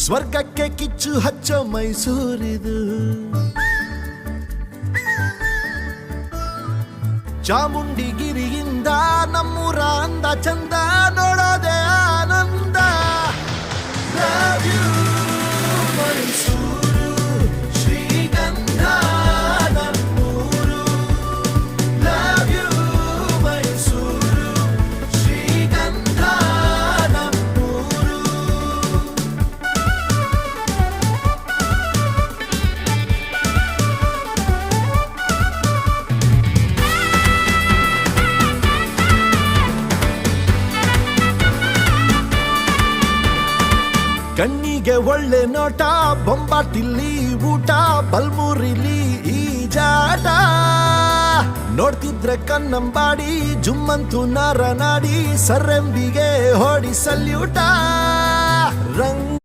ಸ್ವರ್ಗಕ್ಕೆ ಕಿಚ್ಚು ಹಚ್ಚೋ ಮೈಸೂರಿದು. ಚಾಮುಂಡಿಗಿರಿಯಿಂದ ನಮ್ಮೂರ ಅಂದ ಚಂದ ನೋಡೋದೆ ಆನಂದ. Love you, ಮೈಸೂರು ಶ್ರೀಗಂಧ ನಮ್ಮೂರು. Love you, ಮೈಸೂರು ಶ್ರೀಗಂಧ ನಮ್ಮೂರು. ಕಣ್ಣಿಗೆ ಒಳ್ಳೆ ನೋಟ, ಬೊಂಬಾಟಿಲ್ಲಿ ಊಟ, ಬಲ್ಮೂರಿಲಿ ಈಜಾಟ. ನೋಡ್ತಿದ್ರೆ ಕನ್ನಂಬಾಡಿ ಜುಮ್ಮಂತು ನರನಾಡಿ, ಸರ್ರೆಂಬಿಗೆ ಹೊಡಿ ಸಲ್ಯೂಟ. ರಂಗ